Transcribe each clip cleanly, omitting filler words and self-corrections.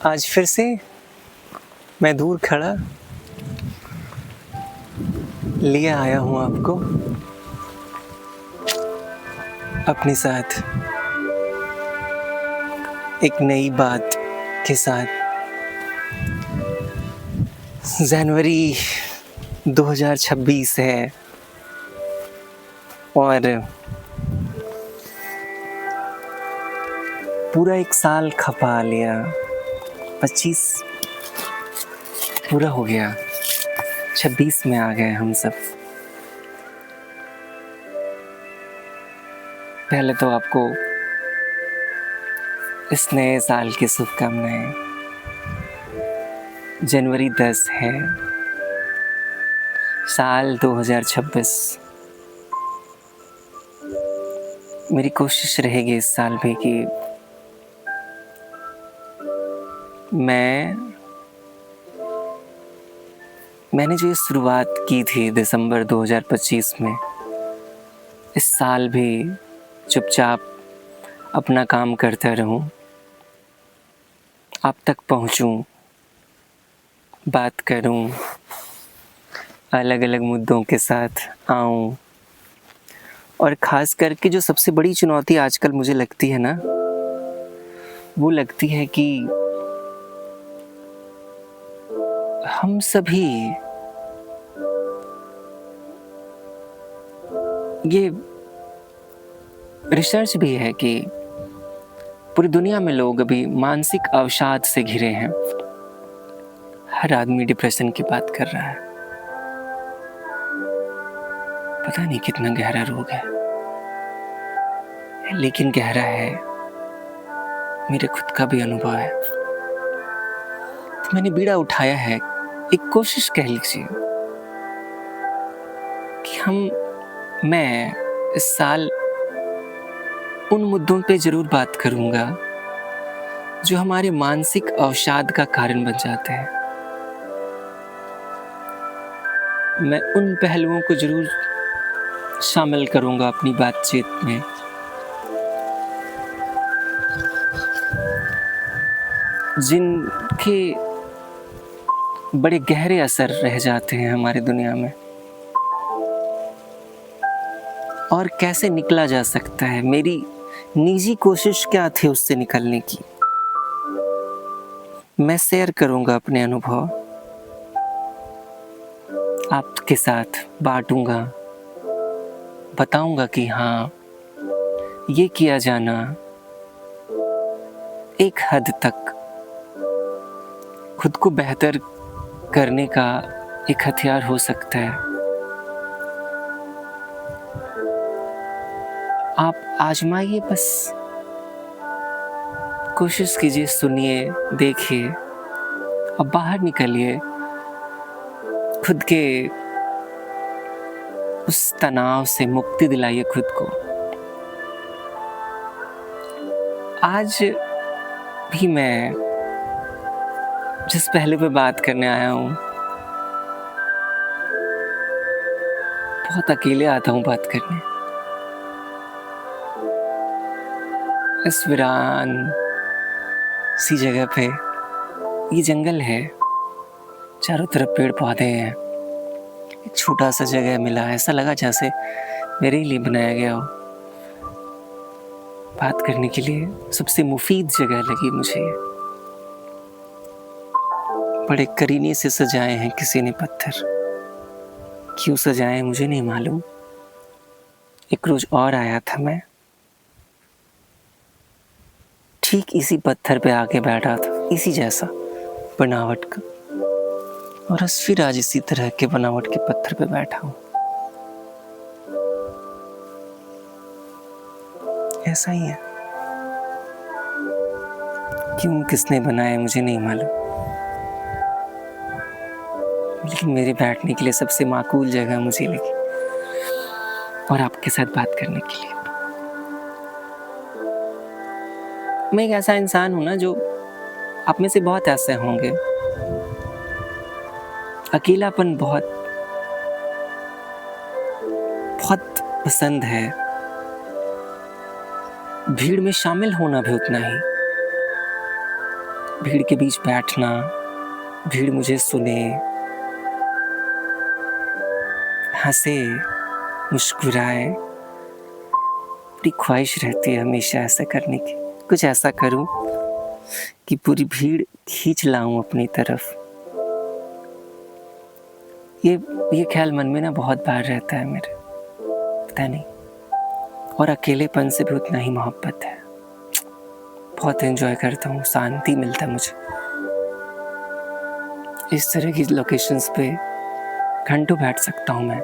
आज फिर से मैं दूर खड़ा लिए आया हूँ आपको अपने साथ एक नई बात के साथ। जनवरी 2026 है और पूरा एक साल खपा लिया। 25 पूरा हो गया, 26 में आ गए हम सब। पहले तो आपको इस नए साल की शुभकामनाएं। जनवरी 10 है, साल 2026। मेरी कोशिश रहेगी इस साल भी कि मैंने जो शुरुआत की थी दिसंबर 2025 में, इस साल भी चुपचाप अपना काम करता रहूं, आप तक पहुंचूं, बात करूं, अलग अलग मुद्दों के साथ आऊं। और ख़ास करके जो सबसे बड़ी चुनौती आजकल मुझे लगती है ना, वो लगती है कि हम सभी ये रिसर्च भी है कि पूरी दुनिया में लोग अभी मानसिक अवसाद से घिरे हैं। हर आदमी डिप्रेशन की बात कर रहा है। पता नहीं कितना गहरा रोग है, लेकिन गहरा है। मेरे खुद का भी अनुभव है, तो मैंने बीड़ा उठाया है। एक कोशिश कह लीजिए कि मैं इस साल उन मुद्दों पे जरूर बात करूंगा जो हमारे मानसिक अवसाद का कारण बन जाते हैं। मैं उन पहलुओं को जरूर शामिल करूंगा अपनी बातचीत में जिनके बड़े गहरे असर रह जाते हैं हमारी दुनिया में, और कैसे निकला जा सकता है। मेरी निजी कोशिश क्या थी उससे निकलने की, मैं शेयर करूंगा अपने अनुभव, आपके साथ बांटूंगा, बताऊंगा कि हाँ, ये किया जाना एक हद तक खुद को बेहतर करने का एक हथियार हो सकता है। आप आजमाइए, बस कोशिश कीजिए, सुनिए, देखिए, अब बाहर निकलिए, खुद के उस तनाव से मुक्ति दिलाइए खुद को। आज भी मैं जिस पहलू पे बात करने आया हूँ, बहुत अकेले आता हूँ बात करने। इस वीरान सी जगह पे, ये जंगल है, चारों तरफ पेड़ पौधे हैं, एक छोटा सा जगह मिला, ऐसा लगा जैसे मेरे लिए बनाया गया हो। बात करने के लिए सबसे मुफीद जगह लगी मुझे। बड़े करीने से सजाए हैं किसी ने पत्थर, क्यों सजाए मुझे नहीं मालूम। एक रोज और आया था मैं, ठीक इसी पत्थर पे आके बैठा था, इसी जैसा बनावट का, और फिर आज इसी तरह के बनावट के पत्थर पे बैठा हूं। ऐसा ही है, क्यों किसने बनाया मुझे नहीं मालूम, लेकिन मेरे बैठने के लिए सबसे माकूल जगह मुझे लगी, और आपके साथ बात करने के लिए। मैं एक ऐसा इंसान हूं ना, जो आप में से बहुत ऐसे होंगे, अकेलापन बहुत बहुत पसंद है, भीड़ में शामिल होना भी उतना ही। भीड़ के बीच बैठना, भीड़ मुझे सुने, हंसे, मुस्कुराए। बड़ी ख्वाहिश रहती है हमेशा ऐसा करने की, कुछ ऐसा करूं कि पूरी भीड़ खींच लाऊं अपनी तरफ। ये ख्याल मन में ना बहुत बार रहता है मेरे, पता नहीं। और अकेलेपन से भी उतना ही मोहब्बत है। बहुत एंजॉय करता हूँ, शांति मिलता है मुझे। इस तरह की लोकेशंस पे घंटों बैठ सकता हूँ मैं।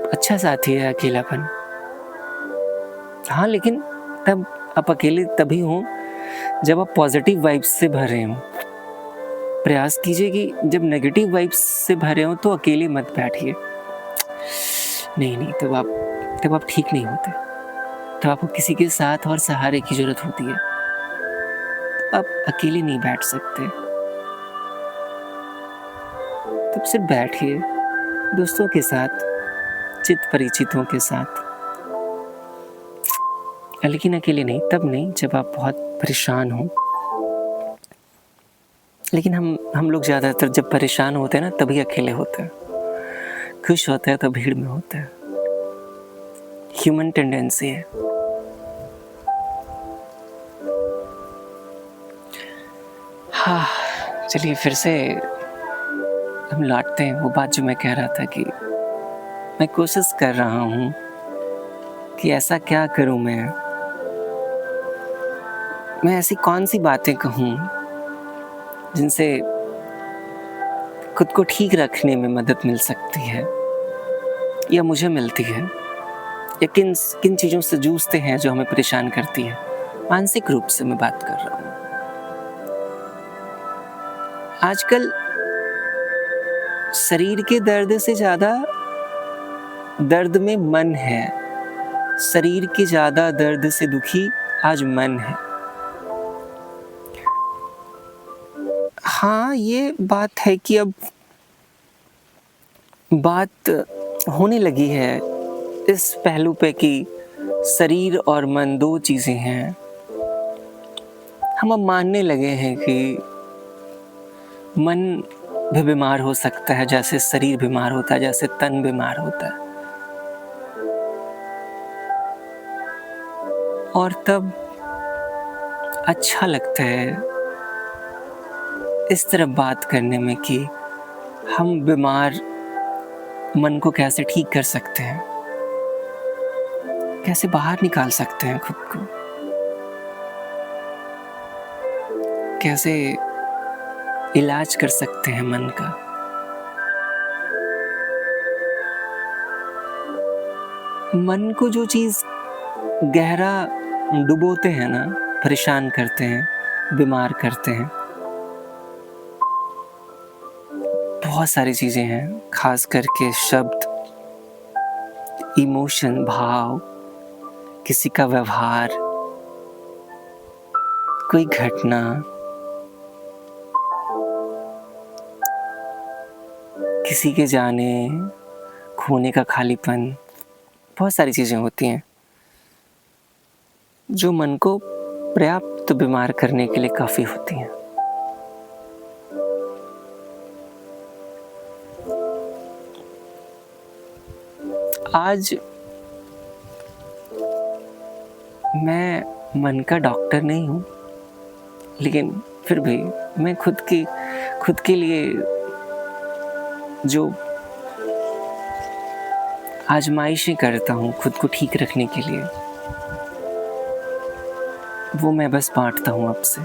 अच्छा साथी है अकेलापन। हाँ, लेकिन तब आप अकेले तभी हो जब आप पॉजिटिव वाइब्स से भरे हो। प्रयास कीजिए कि जब नेगेटिव वाइब्स से भरे हो तो अकेले मत बैठिए। नहीं, तब आप ठीक नहीं होते। तब आपको किसी के साथ और सहारे की जरूरत होती है। आप अकेले नहीं बैठ सकते। तब सिर्फ बैठिए दोस्तों के साथ, चित परिचितों के साथ, लेकिन अकेले नहीं। तब नहीं जब आप बहुत परेशान हो। लेकिन हम लोग ज़्यादातर जब परेशान होते हैं ना तभी अकेले होते हैं। खुश होते हैं तो भीड़ में होते हैं। ह्यूमन टेंडेंसी है। हाँ, चलिए फिर से हम लौटते हैं वो बात जो मैं कह रहा था कि मैं कोशिश कर रहा हूँ कि ऐसा क्या करूँ मैं ऐसी कौन सी बातें कहूँ जिनसे खुद को ठीक रखने में मदद मिल सकती है या मुझे मिलती है, या किन चीज़ों से जूझते हैं जो हमें परेशान करती है। मानसिक रूप से मैं बात कर रहा हूँ। आजकल शरीर के दर्द से ज़्यादा दर्द में मन है। शरीर के ज़्यादा दर्द से दुखी आज मन है। हाँ, ये बात है कि अब बात होने लगी है इस पहलू पे कि शरीर और मन दो चीज़ें हैं। हम अब मानने लगे हैं कि मन भी बीमार हो सकता है जैसे शरीर बीमार होता है, जैसे तन बीमार होता है। और तब अच्छा लगता है इस तरह बात करने में कि हम बीमार मन को कैसे ठीक कर सकते हैं, कैसे बाहर निकाल सकते हैं खुद को, कैसे इलाज कर सकते हैं मन का। मन को जो चीज़ गहरा डुबोते हैं ना, परेशान करते हैं, बीमार करते हैं, बहुत सारी चीज़ें हैं, खास करके शब्द, इमोशन, भाव, किसी का व्यवहार, कोई घटना, किसी के जाने खोने का खालीपन, बहुत सारी चीज़ें होती हैं जो मन को पर्याप्त बीमार करने के लिए काफ़ी होती हैं। आज मैं मन का डॉक्टर नहीं हूँ, लेकिन फिर भी मैं खुद के लिए जो आजमाइशें करता हूँ खुद को ठीक रखने के लिए, वो मैं बस बांटता हूँ आपसे।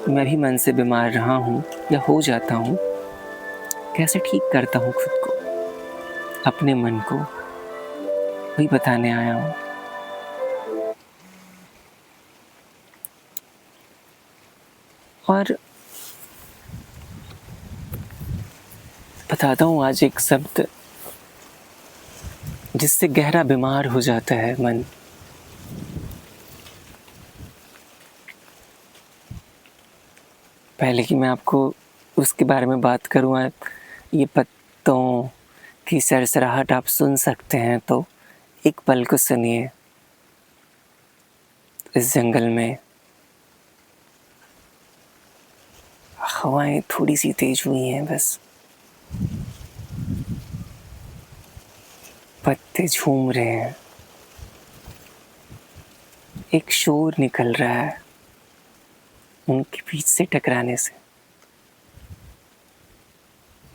मैं भी मन से बीमार रहा हूँ या हो जाता हूँ, कैसे ठीक करता हूँ खुद को, अपने मन को, वही बताने आया हूँ। और बताता हूँ आज एक शब्द जिससे गहरा बीमार हो जाता है मन। पहले कि मैं आपको उसके बारे में बात करूँ, ये पत्तों की सरसराहट आप सुन सकते हैं तो एक पल को सुनिए। इस जंगल में हवाएं थोड़ी सी तेज हुई हैं, बस पत्ते झूम रहे हैं, एक शोर निकल रहा है उनके बीच से टकराने से।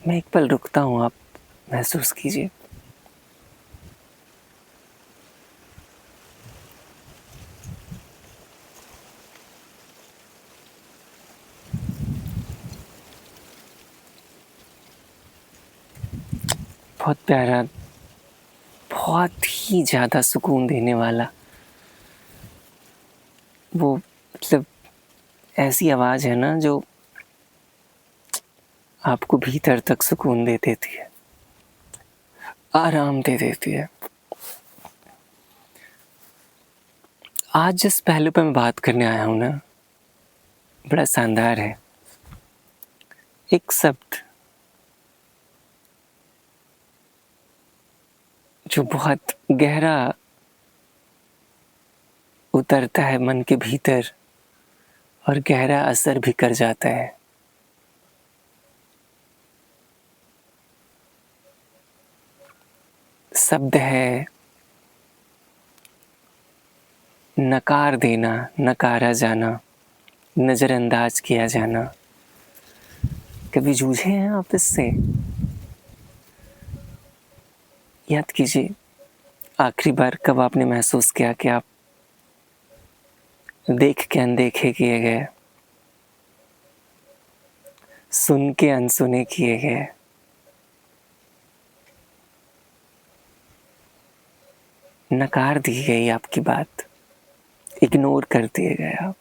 मैं एक पल रुकता हूँ, आप महसूस कीजिए। बहुत प्यारा, बहुत ही ज़्यादा सुकून देने वाला, वो मतलब ऐसी आवाज़ है ना जो आपको भीतर तक सुकून दे देती है, आराम दे देती है। आज जिस पहलू पे मैं बात करने आया हूँ ना, बड़ा शानदार है। एक शब्द जो बहुत गहरा उतरता है मन के भीतर और गहरा असर भी कर जाता है। शब्द है नकार देना, नकारा जाना, नज़रअंदाज किया जाना। कभी जूझे हैं आप इससे? याद कीजिए, आखिरी बार कब आपने महसूस किया कि आप देख के अनदेखे किए गए, सुन के अनसुने किए गए, नकार दी गई आपकी बात, इग्नोर कर दिए गए आप।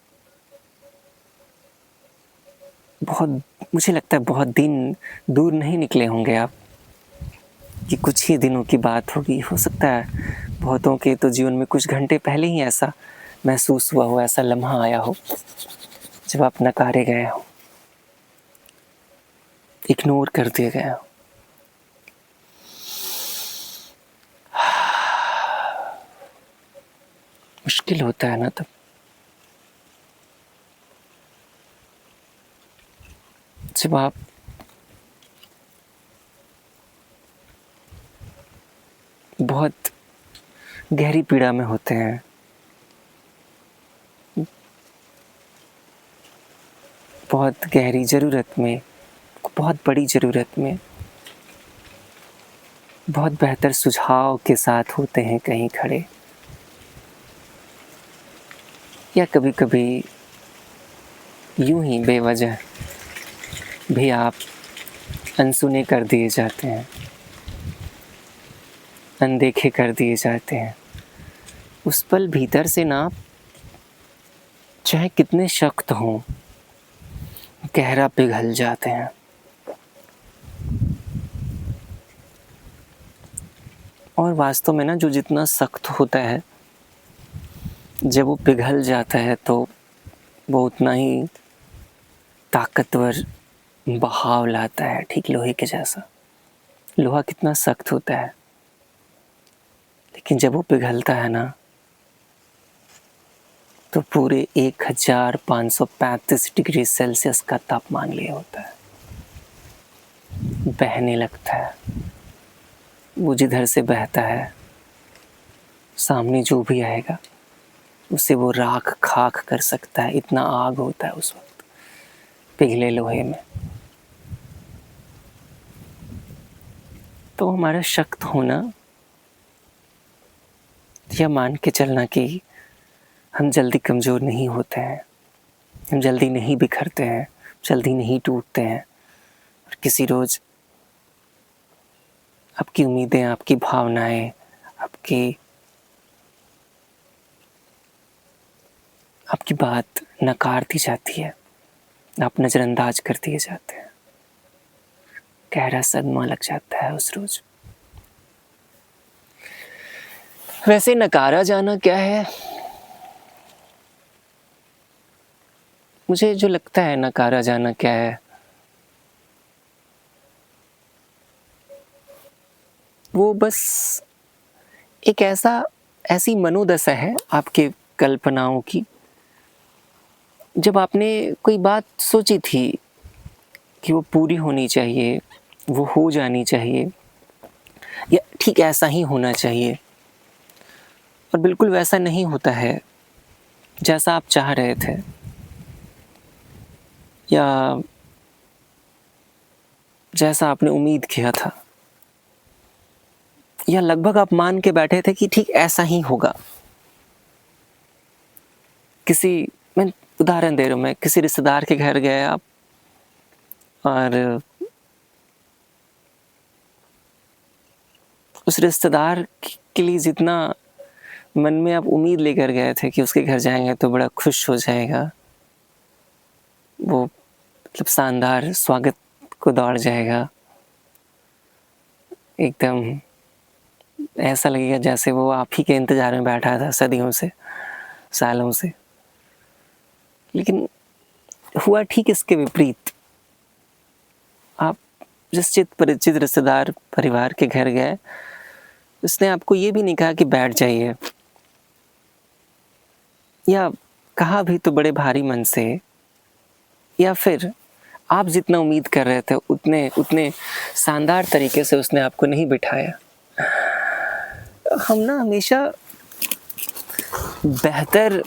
बहुत, मुझे लगता है बहुत दिन दूर नहीं निकले होंगे आप, कि कुछ ही दिनों की बात होगी। हो सकता है बहुतों के तो जीवन में कुछ घंटे पहले ही ऐसा महसूस हुआ हो, ऐसा लम्हा आया हो जब आप नकारे गए हो, इग्नोर कर दिए गए हो। मुश्किल होता है ना तब। जब आप बहुत गहरी पीड़ा में होते हैं, बहुत गहरी ज़रूरत में, बहुत बड़ी ज़रूरत में, बहुत बेहतर सुझाव के साथ होते हैं कहीं खड़े, या कभी कभी यूं ही बेवजह भी आप अनसुने कर दिए जाते हैं, अनदेखे कर दिए जाते हैं। उस पल भीतर से ना, चाहे कितने सख्त हों, गहरा पिघल जाते हैं। और वास्तव में ना, जो जितना सख्त होता है, जब वो पिघल जाता है तो वो उतना ही ताकतवर बहाव लाता है, ठीक लोहे के जैसा। लोहा कितना सख्त होता है, लेकिन जब वो पिघलता है ना, तो पूरे 1535 डिग्री सेल्सियस का तापमान लिए होता है, बहने लगता है। वो जिधर से बहता है, सामने जो भी आएगा उसे वो राख खाक कर सकता है, इतना आग होता है उस वक्त पिघले लोहे में। तो हमारा सख्त होना, यह मान के चलना कि हम जल्दी कमज़ोर नहीं होते हैं, हम जल्दी नहीं बिखरते हैं, जल्दी नहीं टूटते हैं। और किसी रोज़ आपकी उम्मीदें, आपकी भावनाएं, आपकी बात नकार दी जाती है, आप नज़रअंदाज कर दिए जाते हैं। गहरा सदमा लग जाता है उस रोज़। वैसे नकारा जाना क्या है? मुझे जो लगता है नकारा जाना क्या है, वो बस एक ऐसी मनोदशा है आपके कल्पनाओं की, जब आपने कोई बात सोची थी कि वो पूरी होनी चाहिए, वो हो जानी चाहिए, या ठीक ऐसा ही होना चाहिए, और बिल्कुल वैसा नहीं होता है जैसा आप चाह रहे थे, या जैसा आपने उम्मीद किया था, या लगभग आप मान के बैठे थे कि ठीक ऐसा ही होगा। मैं उदाहरण दे रहा हूँ, मैं किसी रिश्तेदार के घर गए आप, और उस रिश्तेदार के लिए जितना मन में आप उम्मीद लेकर गए थे कि उसके घर जाएंगे तो बड़ा खुश हो जाएगा, वो मतलब शानदार स्वागत को दौड़ जाएगा, एकदम ऐसा लगेगा जैसे वो आप ही के इंतजार में बैठा था सदियों से, सालों से। लेकिन हुआ ठीक इसके विपरीत। आप जिस चित परिचित रिश्तेदार परिवार के घर गए, उसने आपको ये भी नहीं कहा कि बैठ जाइए, या कहा भी तो बड़े भारी मन से, या फिर आप जितना उम्मीद कर रहे थे उतने शानदार तरीके से उसने आपको नहीं बिठाया। हम ना हमेशा बेहतर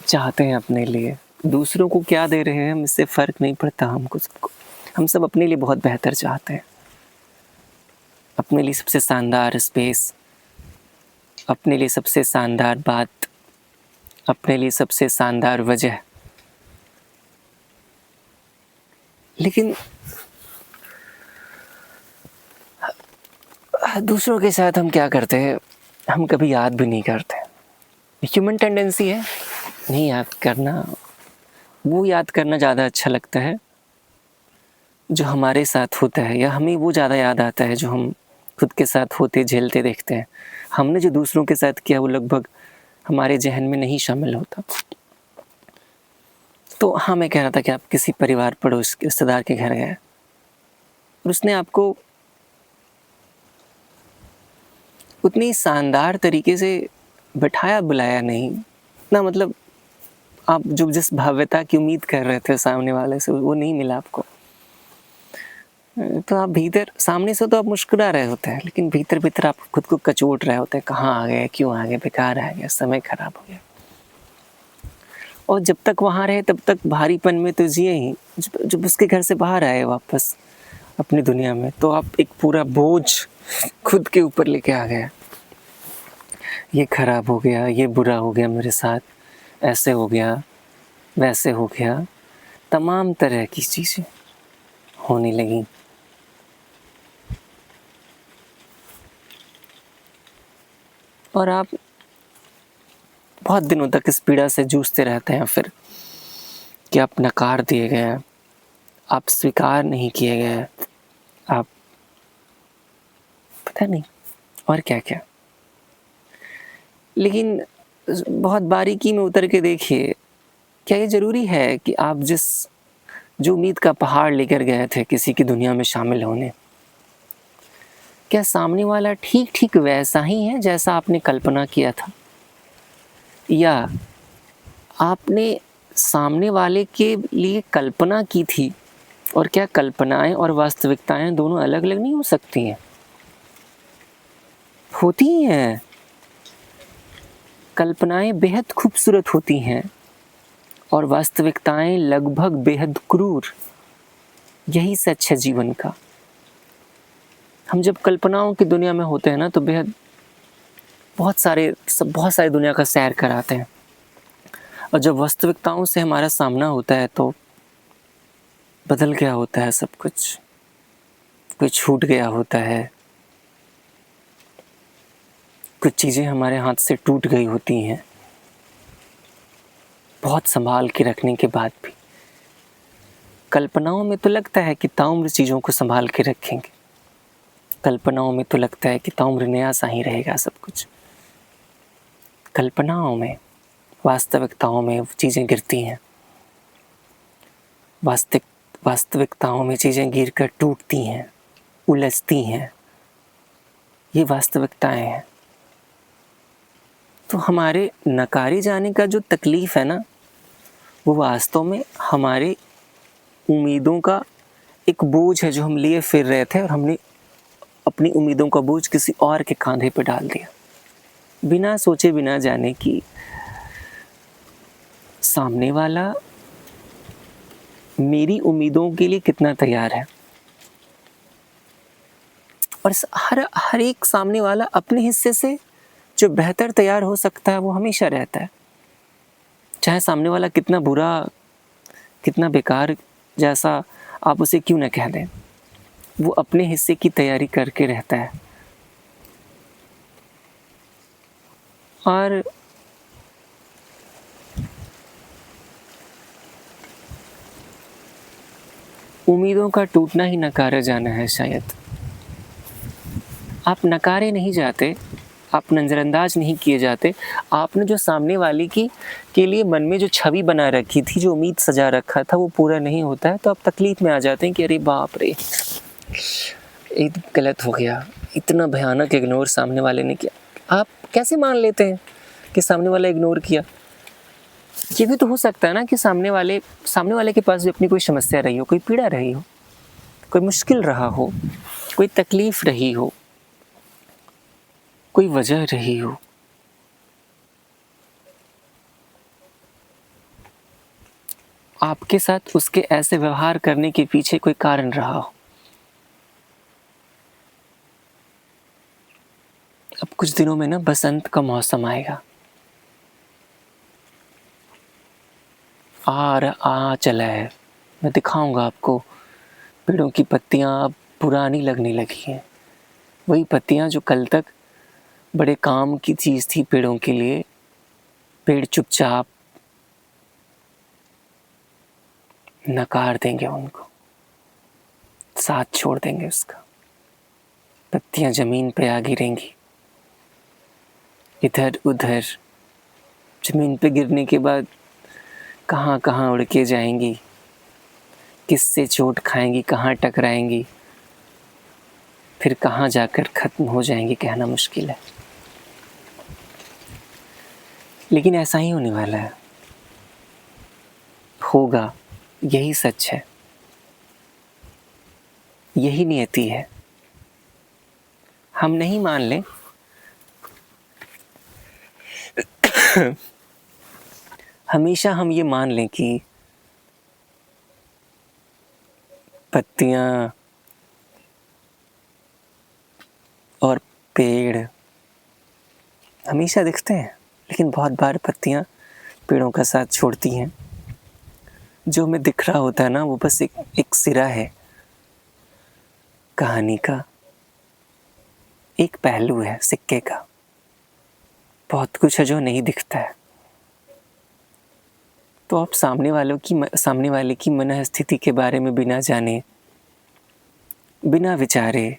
चाहते हैं अपने लिए, दूसरों को क्या दे रहे हैं हम इससे फ़र्क नहीं पड़ता हमको सबको। हम सब अपने लिए बहुत बेहतर चाहते हैं, अपने लिए सबसे शानदार स्पेस, अपने लिए सबसे शानदार बात, अपने लिए सबसे शानदार वजह। लेकिन दूसरों के साथ हम क्या करते हैं, हम कभी याद भी नहीं करते। ह्यूमन टेंडेंसी है नहीं याद करना, वो याद करना ज़्यादा अच्छा लगता है जो हमारे साथ होता है, या हमें वो ज़्यादा याद आता है जो हम खुद के साथ होते झेलते देखते हैं। हमने जो दूसरों के साथ किया वो लगभग हमारे जहन में नहीं शामिल होता। तो हाँ, मैं कह रहा था कि आप किसी परिवार पड़ोस रिश्तेदार के घर गए और उसने आपको उतनी शानदार तरीके से बैठाया बुलाया नहीं ना, मतलब आप जो जिस भव्यता की उम्मीद कर रहे थे सामने वाले से वो नहीं मिला आपको। तो आप भीतर, सामने से तो आप मुस्कुरा रहे होते हैं, लेकिन भीतर भीतर आप खुद को कचोट रहे होते हैं, कहाँ आ गए, क्यों आ गए, बेकार आ गया, समय खराब हो गया। और जब तक वहाँ रहे तब तक भारीपन में तो जिए ही, जब उसके घर से बाहर आए वापस अपनी दुनिया में, तो आप एक पूरा बोझ खुद के ऊपर लेके आ गए। ये खराब हो गया, ये बुरा हो गया मेरे साथ, ऐसे हो गया, वैसे हो गया, तमाम तरह की चीज़ें होने लगी। और आप बहुत दिनों तक इस पीड़ा से जूझते रहते हैं, फिर कि आप नकार दिए गए, आप स्वीकार नहीं किए गए, आप पता नहीं और क्या क्या। लेकिन बहुत बारीकी में उतर के देखिए, क्या ये ज़रूरी है कि आप जो उम्मीद का पहाड़ लेकर गए थे किसी की दुनिया में शामिल होने, क्या सामने वाला ठीक ठीक वैसा ही है जैसा आपने कल्पना किया था, या आपने सामने वाले के लिए कल्पना की थी? और क्या कल्पनाएं और वास्तविकताएं दोनों अलग अलग नहीं हो सकती हैं? होती ही हैं। कल्पनाएं बेहद खूबसूरत होती हैं और वास्तविकताएं लगभग बेहद क्रूर। यही सच है जीवन का। हम जब कल्पनाओं की दुनिया में होते हैं ना, तो बेहद बहुत सारे दुनिया का सैर कराते हैं, और जब वास्तविकताओं से हमारा सामना होता है तो बदल गया होता है सब कुछ, कुछ छूट गया होता है, कुछ चीज़ें हमारे हाथ से टूट गई होती हैं, बहुत संभाल के रखने के बाद भी। कल्पनाओं में तो लगता है कि ताउम्र चीज़ों को संभाल के रखेंगे, कल्पनाओं में तो लगता है कि ताउम्र नया सा ही रहेगा सब कुछ। कल्पनाओं में, वास्तविकताओं में चीज़ें गिरती हैं, वास्तविकताओं में चीज़ें गिर कर टूटती हैं, उलझती हैं। ये वास्तविकताएं हैं। तो हमारे नकारे जाने का जो तकलीफ़ है ना, वो वास्तव में हमारे उम्मीदों का एक बोझ है जो हम लिए फिर रहे थे, और हमने अपनी उम्मीदों का बोझ किसी और के कांधे पे डाल दिया, बिना सोचे बिना जाने कि सामने वाला मेरी उम्मीदों के लिए कितना तैयार है। और हर एक सामने वाला अपने हिस्से से जो बेहतर तैयार हो सकता है वो हमेशा रहता है, चाहे सामने वाला कितना बुरा, कितना बेकार जैसा आप उसे क्यों न कह दें, वो अपने हिस्से की तैयारी करके रहता है। और उम्मीदों का टूटना ही नकारा जाना है शायद। आप नकारे नहीं जाते, आप नज़रअंदाज नहीं किए जाते। आपने जो सामने वाले की के लिए मन में जो छवि बना रखी थी, जो उम्मीद सजा रखा था, वो पूरा नहीं होता है तो आप तकलीफ़ में आ जाते हैं कि अरे बाप रे, ये गलत हो गया, इतना भयानक इग्नोर सामने वाले ने किया। आप कैसे मान लेते हैं कि सामने वाला इग्नोर किया? ये भी तो हो सकता है ना कि सामने वाले के पास भी अपनी कोई समस्या रही हो, कोई पीड़ा रही हो, कोई मुश्किल रहा हो, कोई तकलीफ़ रही हो, कोई वजह रही हो। आपके साथ उसके ऐसे व्यवहार करने के पीछे कोई कारण रहा हो। अब कुछ दिनों में ना बसंत का मौसम आएगा, आ चला है। मैं दिखाऊंगा आपको, पेड़ों की पत्तियां अब पुरानी लगने लगी हैं। वही पत्तियां जो कल तक बड़े काम की चीज़ थी पेड़ों के लिए, पेड़ चुपचाप नकार देंगे उनको, साथ छोड़ देंगे उसका। पत्तियां ज़मीन पे आ गिरेंगी, इधर उधर। ज़मीन पे गिरने के बाद कहाँ कहाँ उड़ के जाएंगी, किससे चोट खाएंगी, कहाँ टकराएंगी, फिर कहाँ जाकर ख़त्म हो जाएंगी, कहना मुश्किल है। लेकिन ऐसा ही होने वाला है, होगा, यही सच है, यही नियति है। हम नहीं मान लें हमेशा हम ये मान लें कि पत्तियां और पेड़ हमेशा दिखते हैं, लेकिन बहुत बार पत्तियां पेड़ों का साथ छोड़ती हैं। जो हमें दिख रहा होता है ना, वो बस एक सिरा है कहानी का, एक पहलू है सिक्के का। बहुत कुछ है जो नहीं दिखता है। तो आप सामने वाले की मनःस्थिति के बारे में बिना जाने, बिना विचारे,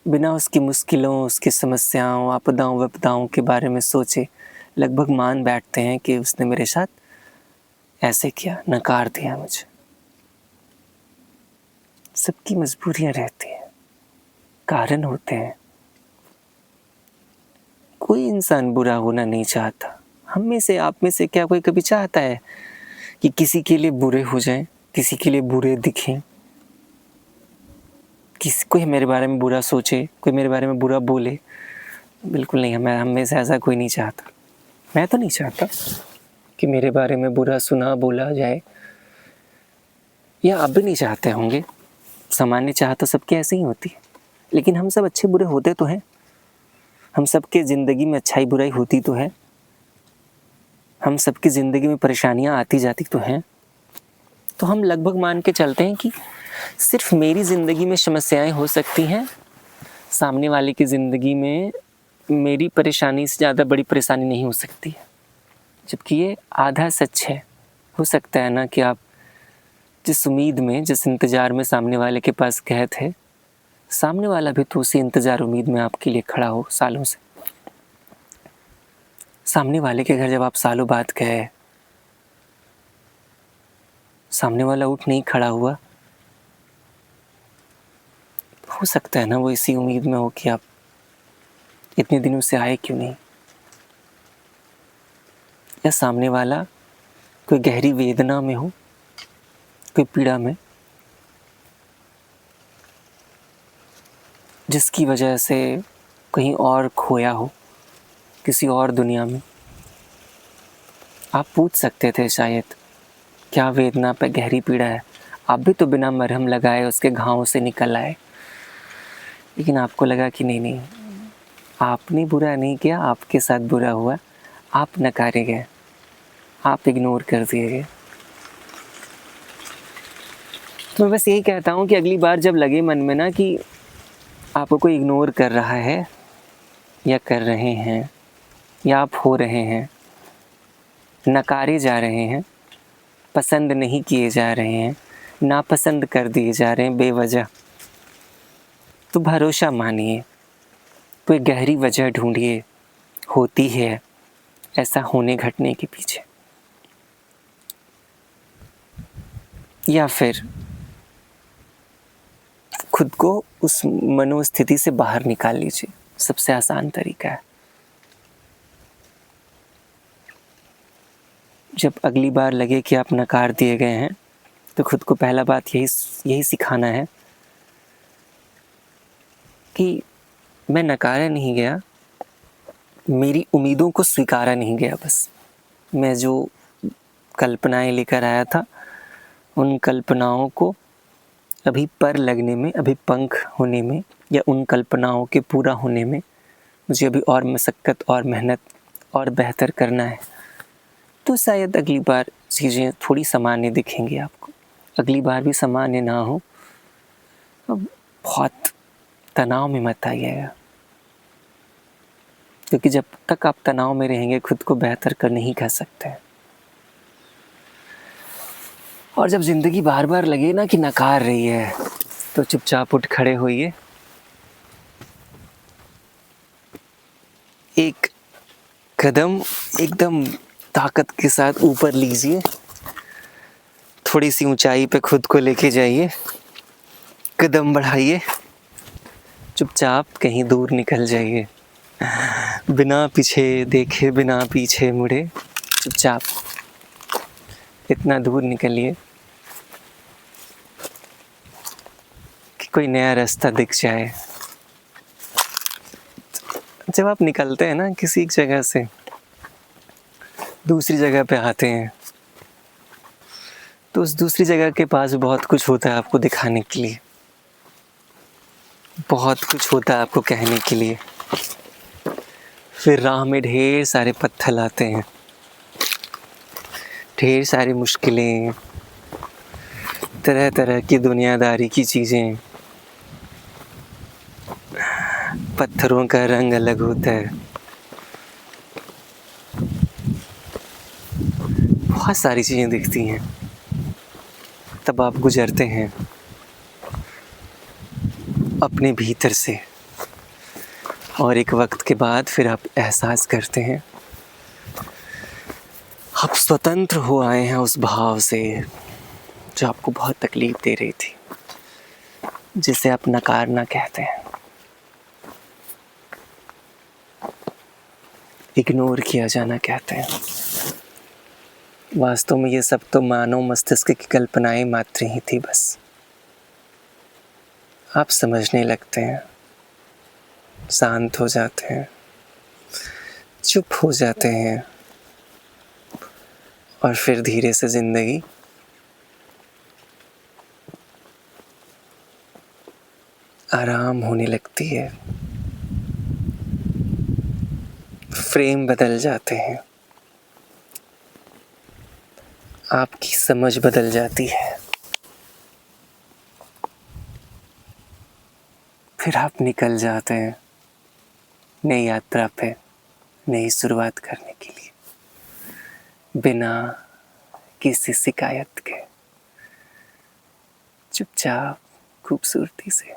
बिना उसकी मुश्किलों, उसकी समस्याओं, आपदाओं विपदाओं के बारे में सोचे लगभग मान बैठते हैं कि उसने मेरे साथ ऐसे किया, नकार दिया मुझे। सबकी मजबूरियां रहती हैं, कारण होते हैं। कोई इंसान बुरा होना नहीं चाहता। हम में से, आप में से क्या कोई कभी चाहता है कि किसी के लिए बुरे हो जाएं, किसी के लिए बुरे दिखें, कोई मेरे बारे में बुरा सोचे, कोई मेरे बारे में बुरा बोले? बिल्कुल नहीं। हम में से ऐसा कोई नहीं चाहता। मैं तो नहीं चाहता कि मेरे बारे में बुरा सुना बोला जाए, या आप भी नहीं चाहते होंगे। सामान्य चाह तो सबके ऐसे ही होती है, लेकिन हम सब अच्छे बुरे होते तो हैं। हम सबके ज़िंदगी में अच्छाई बुराई होती तो है। हम सबकी ज़िंदगी में परेशानियां आती जाती तो हैं। तो हम लगभग मान के चलते हैं कि सिर्फ मेरी ज़िंदगी में समस्याएं हो सकती हैं, सामने वाले की ज़िंदगी में मेरी परेशानी से ज़्यादा बड़ी परेशानी नहीं हो सकती है। जबकि ये आधा सच है। हो सकता है ना कि आप जिस उम्मीद में, जिस इंतज़ार में सामने वाले के पास गए थे, सामने वाला भी तो उसी इंतज़ार उम्मीद में आपके लिए खड़ा हो सालों से। सामने वाले के घर जब आप सालों बाद गए, सामने वाला उठ नहीं खड़ा हुआ, हो सकता है ना वो इसी उम्मीद में हो कि आप इतने दिनों से आए क्यों नहीं, या सामने वाला कोई गहरी वेदना में हो, कोई पीड़ा में, जिसकी वजह से कहीं और खोया हो, किसी और दुनिया में। आप पूछ सकते थे शायद, क्या वेदना पे गहरी पीड़ा है? आप भी तो बिना मरहम लगाए उसके घावों से निकल आए। लेकिन आपको लगा कि नहीं, आपने बुरा नहीं किया, आपके साथ बुरा हुआ, आप नकारे गए, आप इग्नोर कर दिए गए। तो मैं बस यही कहता हूँ कि अगली बार जब लगे मन में ना कि आपको कोई इग्नोर कर रहा है या कर रहे हैं या आप हो रहे हैं, नकारे जा रहे हैं, पसंद नहीं किए जा रहे हैं, नापसंद कर दिए जा रहे हैं बेवजह, तो भरोसा मानिए, कोई गहरी वजह ढूंढिए, होती है ऐसा होने घटने के पीछे। या फिर खुद को उस मनोस्थिति से बाहर निकाल लीजिए, सबसे आसान तरीका है। जब अगली बार लगे कि आप नकार दिए गए हैं, तो खुद को पहला बात यही सिखाना है कि मैं नकारा नहीं गया, मेरी उम्मीदों को स्वीकारा नहीं गया। बस मैं जो कल्पनाएं लेकर आया था, उन कल्पनाओं को अभी पर लगने में, अभी पंख होने में, या उन कल्पनाओं के पूरा होने में मुझे अभी और मशक्क़त और मेहनत और बेहतर करना है। तो शायद अगली बार चीज़ें थोड़ी सामान्य दिखेंगी आपको। अगली बार भी सामान्य ना हो, अब बहुत तनाव में मत आइएगा, क्योंकि जब तक आप तनाव में रहेंगे खुद को बेहतर कर नहीं कर सकते। और जब ज़िंदगी बार बार लगे ना कि नकार रही है, तो चुपचाप उठ खड़े होइए, एक कदम एकदम ताकत के साथ ऊपर लीजिए, थोड़ी सी ऊंचाई पे खुद को लेके जाइए, कदम बढ़ाइए, चुपचाप कहीं दूर निकल जाइए, बिना पीछे देखे, बिना पीछे मुड़े, चुपचाप इतना दूर निकलिए कि कोई नया रास्ता दिख जाए। जब आप निकलते हैं ना किसी एक जगह से दूसरी जगह पे आते हैं, तो उस दूसरी जगह के पास बहुत कुछ होता है आपको दिखाने के लिए, बहुत कुछ होता है आपको कहने के लिए। फिर राह में ढेर सारे पत्थर आते हैं, ढेर सारी मुश्किलें, तरह तरह की दुनियादारी की चीज़ें। पत्थरों का रंग अलग होता है, बहुत सारी चीज़ें दिखती हैं। तब आप गुजरते हैं अपने भीतर से, और एक वक्त के बाद फिर आप एहसास करते हैं आप स्वतंत्र हो आए हैं उस भाव से जो आपको बहुत तकलीफ दे रही थी, जिसे आप नकारना कहते हैं, इग्नोर किया जाना कहते हैं। वास्तव में ये सब तो मानव मस्तिष्क की कल्पनाएं मात्र ही थी। बस आप समझने लगते हैं, शांत हो जाते हैं, चुप हो जाते हैं, और फिर धीरे से जिंदगी आराम होने लगती है, फ्रेम बदल जाते हैं, आपकी समझ बदल जाती है, फिर आप निकल जाते हैं नई यात्रा पे, नई शुरुआत करने के लिए, बिना किसी शिकायत के, चुपचाप, खूबसूरती से।